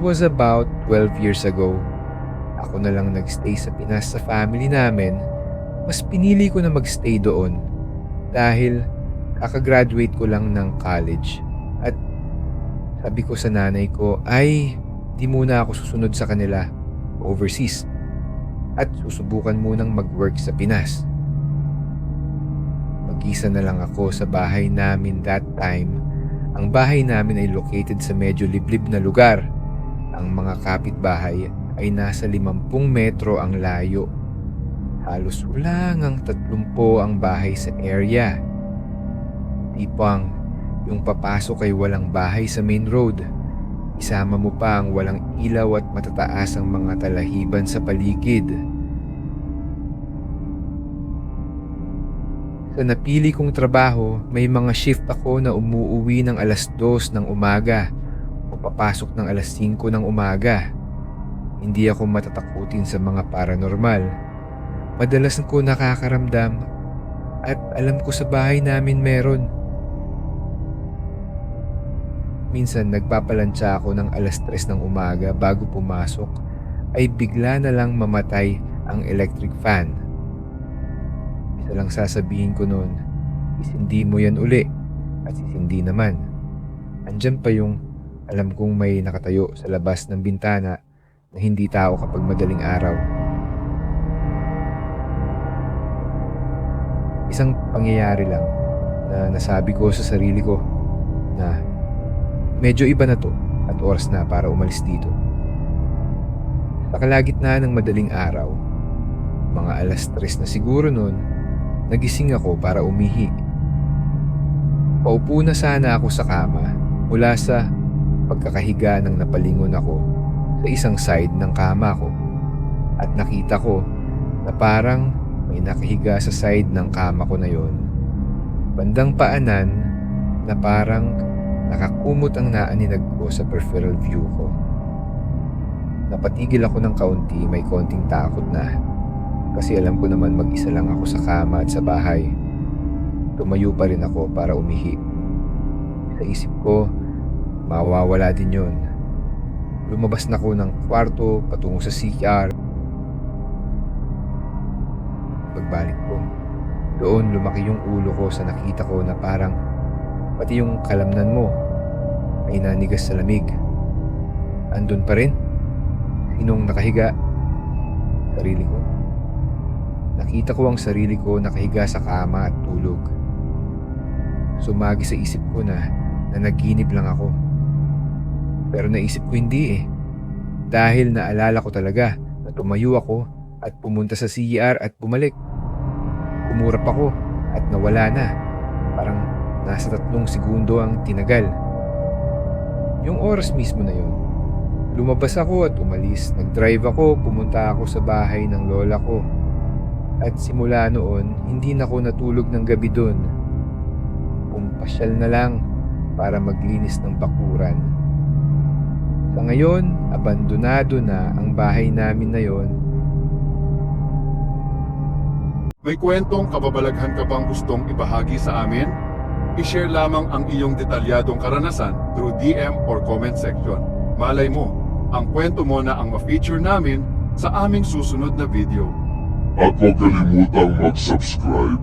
was about 12 years ago. Ako na lang nagstay sa Pinas sa family namin. Mas pinili ko na magstay doon dahil kakagraduate ko lang ng college. At sabi ko sa nanay ko ay di muna ako susunod sa kanila overseas at susubukan munang mag-work sa Pinas. Mag-isa na lang ako sa bahay namin that time. Ang bahay namin ay located sa medyo liblib na lugar. Ang mga kapitbahay ay nasa 50 metro ang layo. Halos lang ang 30 ang bahay sa area. Tipang yung papasok ay walang bahay sa main road. Isama mo pa ang walang ilaw at matataas ang mga talahiban sa paligid. Sa napili kong trabaho, may mga shift ako na umuuwi ng alas 2 ng umaga o papasok ng alas 5 ng umaga. Hindi ako matatakutin sa mga paranormal. Madalas ko nakakaramdam at alam ko sa bahay namin meron. Minsan nagpapalantsa ako ng alas 3 ng umaga bago pumasok ay bigla na lang mamatay ang electric fan. Isa lang sasabihin ko noon, isindi mo yan uli at sisindi naman. Andyan pa yung alam kong may nakatayo sa labas ng bintana na hindi tao kapag madaling araw. Isang pangyayari lang na nasabi ko sa sarili ko na medyo iba na to at oras na para umalis dito. Sa kalagitnaan ng madaling araw, mga alas 3 na siguro noon, nagising ako para umihi. Paupo na sana ako sa kama mula sa pagkakahiga ng napalingon ako sa isang side ng kama ko at nakita ko na parang may nakahiga sa side ng kama ko na yon. Bandang paanan na parang nakakumot ang naaninag ko sa peripheral view ko. Napatigil ako ng kaunti, may konting takot na. Kasi alam ko naman mag-isa lang ako sa kama at sa bahay. Tumayo pa rin ako para umihi. Sa isip ko, mawawala din yon. Lumabas na ako ng kwarto patungo sa CR. Pagbalik ko, doon lumaki yung ulo ko sa nakita ko na parang pati yung kalamnan mo ay nanigas sa lamig. Andun pa rin? Sinong nakahiga? Sarili ko. Nakita ko ang sarili ko nakahiga sa kama at tulog. Sumagi sa isip ko na naginip lang ako. Pero naisip ko hindi eh. Dahil naalala ko talaga na tumayo ako at pumunta sa CR at bumalik. Kumurap ako at nawala na. Parang nasa 3 segundo ang tinagal. Yung oras mismo na yun, lumabas ako at umalis. Nag-drive ako, pumunta ako sa bahay ng lola ko. At simula noon, hindi na ako natulog ng gabi doon. Pumpasyal na lang para maglinis ng bakuran. Sa ngayon, abandonado na ang bahay namin na yon. May kwentong kababalaghan ka bang gustong ibahagi sa amin? I-share lamang ang iyong detalyadong karanasan through DM or comment section. Malay mo, ang kwento mo na ang ma-feature namin sa aming susunod na video. At huwag kalimutang mag-subscribe